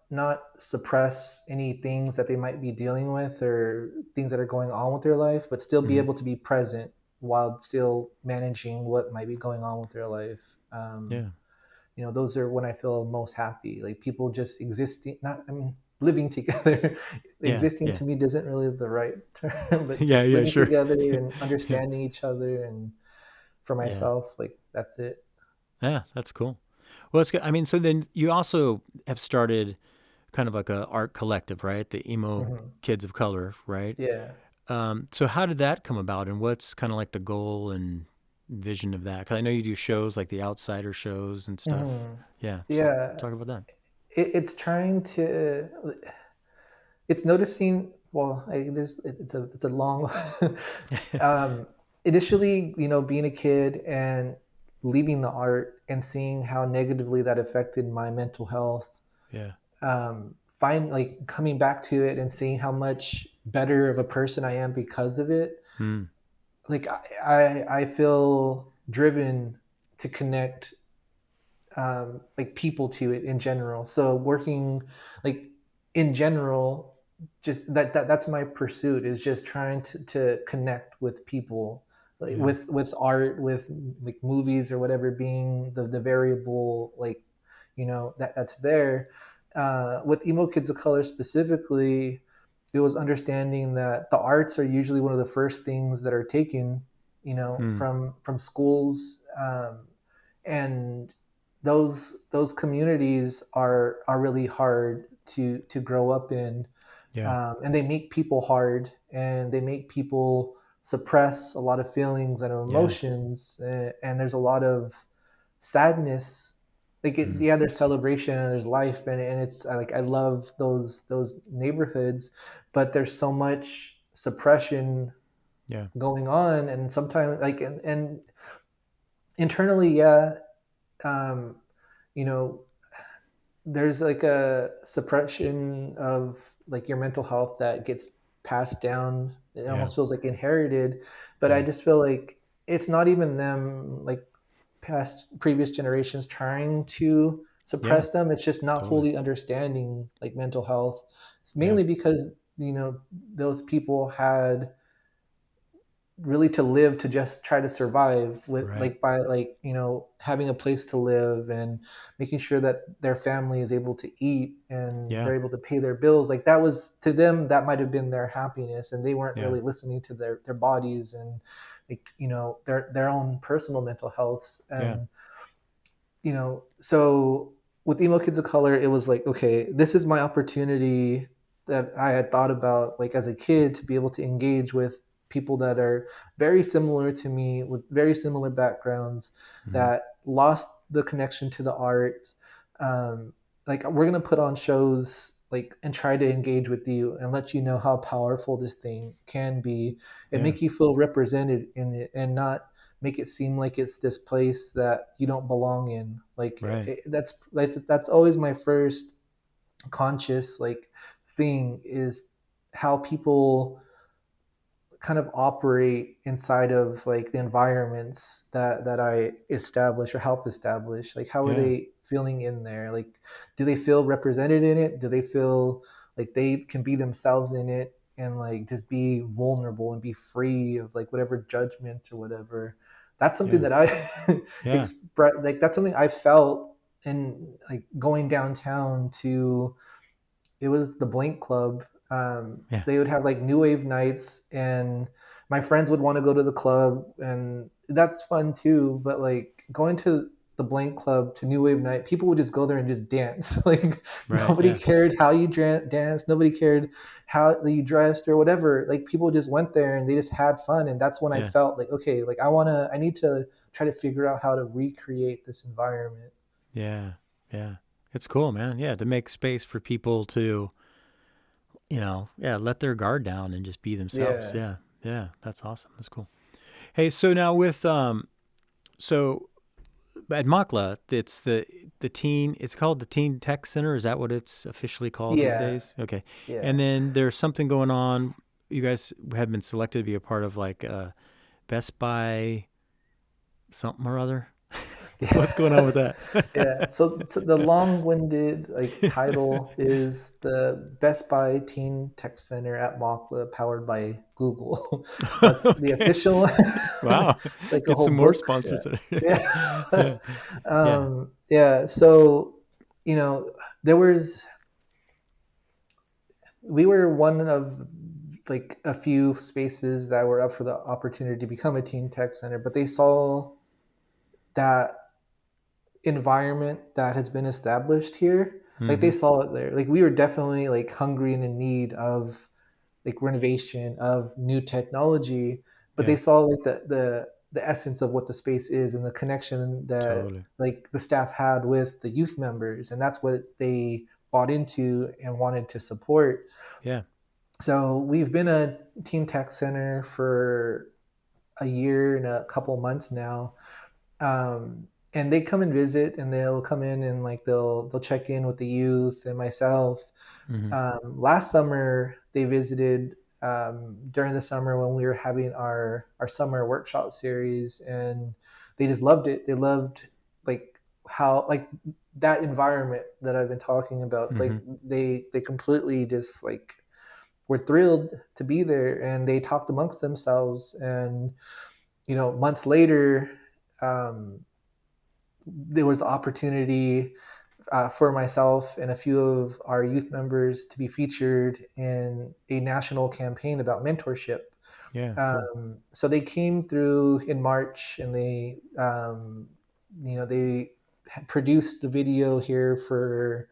not suppress any things that they might be dealing with or things that are going on with their life, but still be Hmm. able to be present while still managing what might be going on with their life. Yeah. Those are when I feel most happy. Like, people just existing, not, I mean, living together. Yeah. Existing Yeah. to me isn't really the right term, but Yeah. just Yeah. living Sure. together and Yeah. understanding each other. And for Yeah. myself, like, that's it. Yeah. That's cool. Well, it's good. I mean, so then you also have started kind of like a art collective, right? The emo Hmm. kids of color, right? Yeah. So how did that come about, and what's kind of like the goal and vision of that? Because I know you do shows like the Outsider shows and stuff. Hmm. Yeah. So Yeah. talk about that. It's trying to, it's noticing, well, it's a long um initially, being a kid and leaving the art and seeing how negatively that affected my mental health. Yeah. Find like coming back to it and seeing how much better of a person I am because of it. Hmm. Like, I feel driven to connect, like, people to it in general. So working, like, in general, just that's my pursuit, is just trying to connect with people, like, Yeah. with art, with like movies or whatever being the variable, like, that's there. With emo kids of color specifically, it was understanding that the arts are usually one of the first things that are taken, Hmm. from schools. And those communities are really hard to grow up in. Yeah. And they make people hard, and they make people suppress a lot of feelings and Yeah. emotions. And there's a lot of sadness. Like, Hmm. yeah, there's celebration and there's life, and it's like, I love those neighborhoods, but there's so much suppression Yeah. going on. And sometimes, like, and internally, yeah, um, you know there's like a suppression of like your mental health that gets passed down. It Yeah. almost feels like inherited. But I Yeah. just feel like it's not even them, like past previous generations, trying to Yeah. suppress them. It's just not Totally. fully understanding like mental health. It's Yeah. mainly because those people had really to live to just try to survive, with Right. like, by like, having a place to live and making sure that their family is able to eat and Yeah. they're able to pay their bills. Like, that was, to them, that might have been their happiness, and they weren't Yeah. really listening to their bodies and, like, their own personal mental health. Yeah. And so with emo kids of color, it was like, okay, this is my opportunity that I had thought about, like, as a kid, to be able to engage with people that are very similar to me, with very similar backgrounds, Hmm. that lost the connection to the art. um, like, we're going to put on shows, like, and try to engage with you and let you know how powerful this thing can be, and Yeah. make you feel represented in it, and not make it seem like it's this place that you don't belong in. Like, Right. that's always my first conscious, like, thing, is how people kind of operate inside of like the environments that I establish or help establish. Like, how are Yeah. they feeling in there? Like, do they feel represented in it? Do they feel like they can be themselves in it, and like just be vulnerable and be free of like whatever judgments or whatever? That's something Yeah. that I Yeah. express, like, that's something I felt and like going downtown to, it was the Blank Club. Yeah. They would have like new wave nights, and my friends would want to go to the club, and that's fun too. But like going to the Blank Club to new wave night, people would just go there and just dance. Like Right. nobody Yeah. cared how you danced, nobody cared how you dressed or whatever. Like people just went there and they just had fun, and that's when I Yeah. felt like, okay, like I need to try to figure out how to recreate this environment. Yeah. Yeah. It's cool, man. Yeah, to make space for people to, let their guard down and just be themselves. Yeah. Yeah. Yeah. That's awesome. That's cool. Hey, so now with so at MACLA, it's the teen. It's called the Teen Tech Center. Is that what it's officially called these Yeah. days? Okay. Yeah. And then there's something going on. You guys have been selected to be a part of like Best Buy something or other. What's going on with that? Yeah. So the long-winded like title is the Best Buy Teen Tech Center at MACLA, powered by Google. That's the Okay. official. Wow. It's like a Get whole some more book. sponsors. Yeah. Yeah. Yeah. Yeah. So, you know, there was we were one of like a few spaces that were up for the opportunity to become a teen tech center, but they saw that environment that has been established here. Like Mm-hmm. they saw it there. Like we were definitely like hungry and in need of like renovation, of new technology, but Yeah. they saw like the essence of what the space is and the connection that Totally. like the staff had with the youth members, and that's what they bought into and wanted to support. Yeah. So we've been a teen tech center for a year and a couple months now. And they come and visit, and they'll come in and like they'll check in with the youth and myself. Mm-hmm. Last summer they visited, during the summer when we were having our summer workshop series, and they just loved it. They loved like how like that environment that I've been talking about. Mm-hmm. Like they completely just like were thrilled to be there, and they talked amongst themselves. And months later, um, there was the opportunity for myself and a few of our youth members to be featured in a national campaign about mentorship. Yeah. Cool. So they came through in March, and they produced the video here for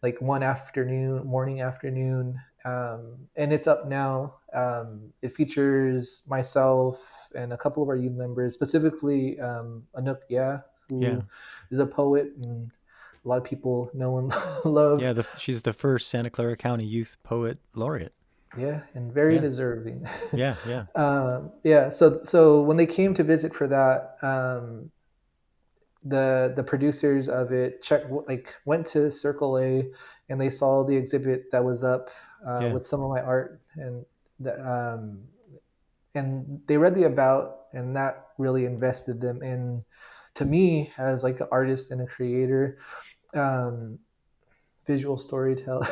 like one afternoon, morning afternoon, and it's up now. It features myself and a couple of our youth members, specifically Anouk, yeah, Yeah. who is a poet and a lot of people know and love. Yeah. She's the first Santa Clara County Youth Poet Laureate. Yeah, and very Yeah. deserving. Yeah. Yeah. Yeah, so when they came to visit for that, the producers of it went to Circle A, and they saw the exhibit that was up Yeah. with some of my art, and they read the about, and that really invested them in to me as like an artist and a creator, um, visual storyteller.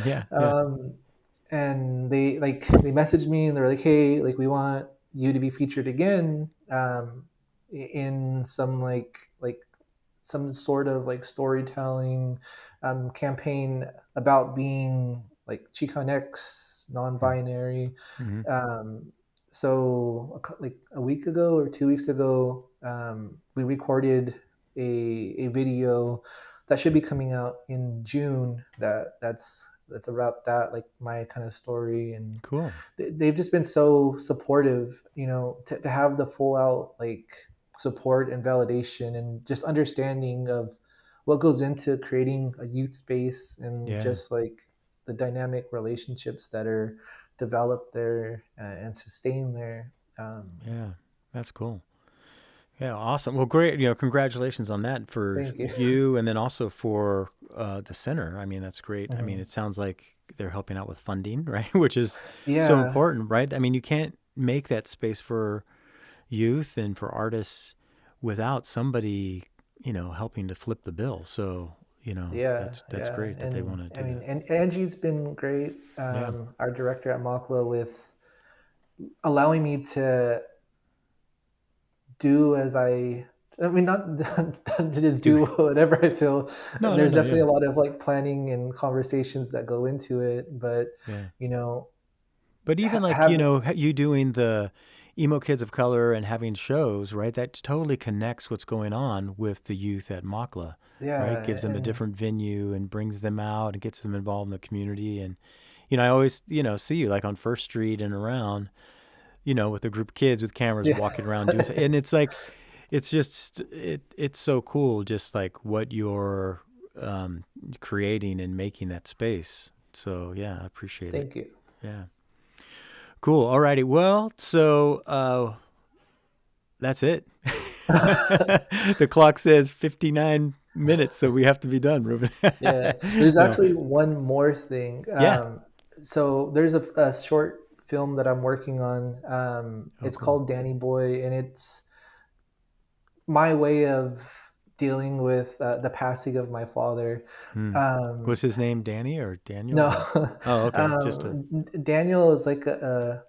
Yeah. Yeah. um, and they messaged me, and they're like, hey, like we want you to be featured again, in some like some sort of like storytelling campaign about being like Chicanx, non-binary. Mm-hmm. Um, so like a week ago or 2 weeks ago, we recorded a video that should be coming out in June. That's about that, like my kind of story. And Cool. they've just been so supportive, to have the full out like support and validation and just understanding of what goes into creating a youth space, and Yeah. just like the dynamic relationships that are developed there, and sustained there. Yeah. That's cool. Yeah, awesome. Well, great. Congratulations on that for Thank you. you, and then also for the center. I mean, that's great. I mean, Mhm. it sounds like they're helping out with funding, right? Which is so Yeah, important, right? I mean, you can't make that space for youth and for artists without somebody, helping to flip the bill. So, yeah, that's yeah. great that they And want to I do mean, that. and Angie's been great, Yeah. our director at MACLA, with allowing me to do as I I mean, not to just do whatever I feel. There's definitely a lot of like planning and conversations that go into it, but you know, but even like, you know, you doing the Emo Kids of Color and having shows, right? That totally connects what's going on with the youth at MACLA, right? Gives them a different venue and brings them out and gets them involved in the community. And, you know, I always, you know, see you like on First Street and around, you know, with a group of kids with cameras walking around doing and it's like, it's just, it's so cool, just like what you're creating and making that space. So yeah, I appreciate it. Thank you. Yeah. Cool. All righty. Well, so that's it. The clock says 59 minutes, so we have to be done, Ruben. Yeah. There's actually one more thing. So there's a short film that I'm working on. It's called Danny Boy, and it's my way of dealing with the passing of my father. Was his name Danny or Daniel? No. Oh, okay. Daniel is like a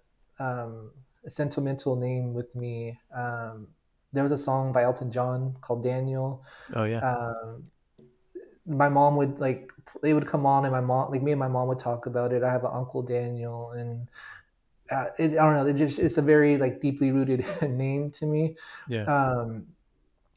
sentimental name with me. There was a song by Elton John called Daniel. Oh yeah. My mom would they would come on, and me and my mom would talk about it. I have an uncle Daniel, and I don't know. It's a very like deeply rooted name to me. Yeah.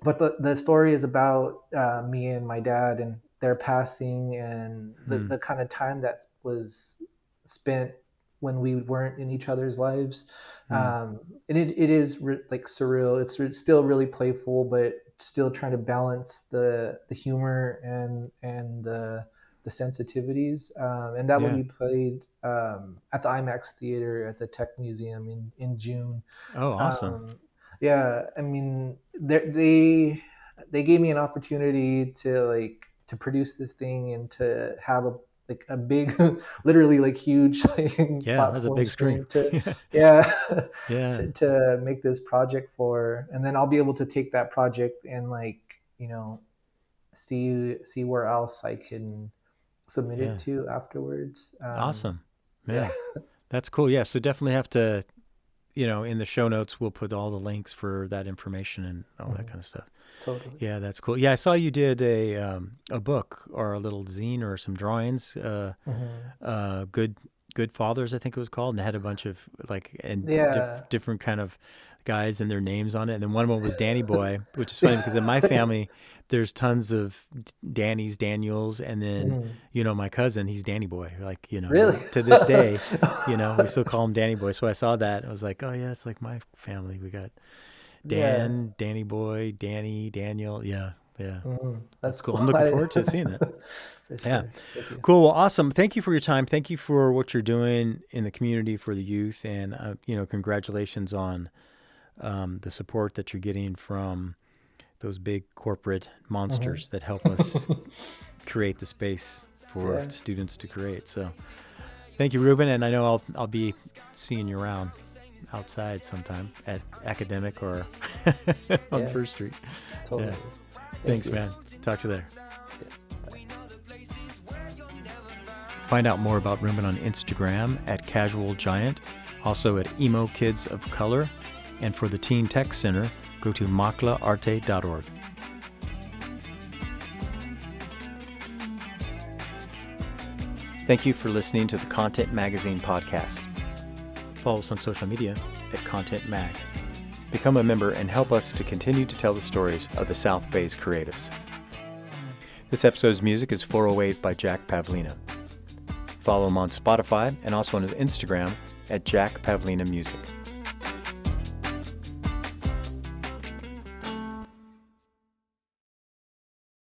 But the story is about me and my dad and their passing, and the kind of time that was spent when we weren't in each other's lives. And it is like surreal. It's still really playful, but still trying to balance the humor and the sensitivities. And that will be played at the IMAX Theater at the Tech Museum in June. Oh, awesome. Yeah, I mean, they gave me an opportunity to produce this thing and to have a big, literally like huge platform that's a big screen to to make this project for, and then I'll be able to take that project and see where else I can submit it to afterwards. Awesome. Yeah. That's cool. Yeah, so definitely have to, you know, in the show notes, we'll put all the links for that information and all that kind of stuff. Totally. Yeah, that's cool. Yeah, I saw you did a book or a little zine or some drawings. Good Fathers, I think it was called, and it had a bunch of different kind of guys and their names on it. And then one of them was Danny Boy, which is funny because in my family, there's tons of Danny's, Daniels, and then, you know, my cousin, he's Danny Boy. Like, you know, really? To this day, you know, we still call him Danny Boy. So I saw that. I was like, oh, yeah, it's like my family. We got Dan, Danny Boy, Danny, Daniel. Yeah. That's cool. I'm looking forward to seeing it. Yeah. Cool. Well, awesome. Thank you for your time. Thank you for what you're doing in the community for the youth. And, you know, congratulations on the support that you're getting from those big corporate monsters that help us create the space for students to create. So thank you, Ruben. And I know I'll be seeing you around outside sometime at Academic or on First Street. Totally. Yeah. Thanks, man. Talk to you later. Find out more about Ruben on Instagram at Casual Giant, also at Emo Kids of Color, and for the Teen Tech Center, go to maclaarte.org. Thank you for listening to the Content Magazine podcast. Follow us on social media at Content Mag. Become a member and help us to continue to tell the stories of the South Bay's creatives. This episode's music is 408 by Jack Pavlina. Follow him on Spotify and also on his Instagram at Jack Pavlina Music.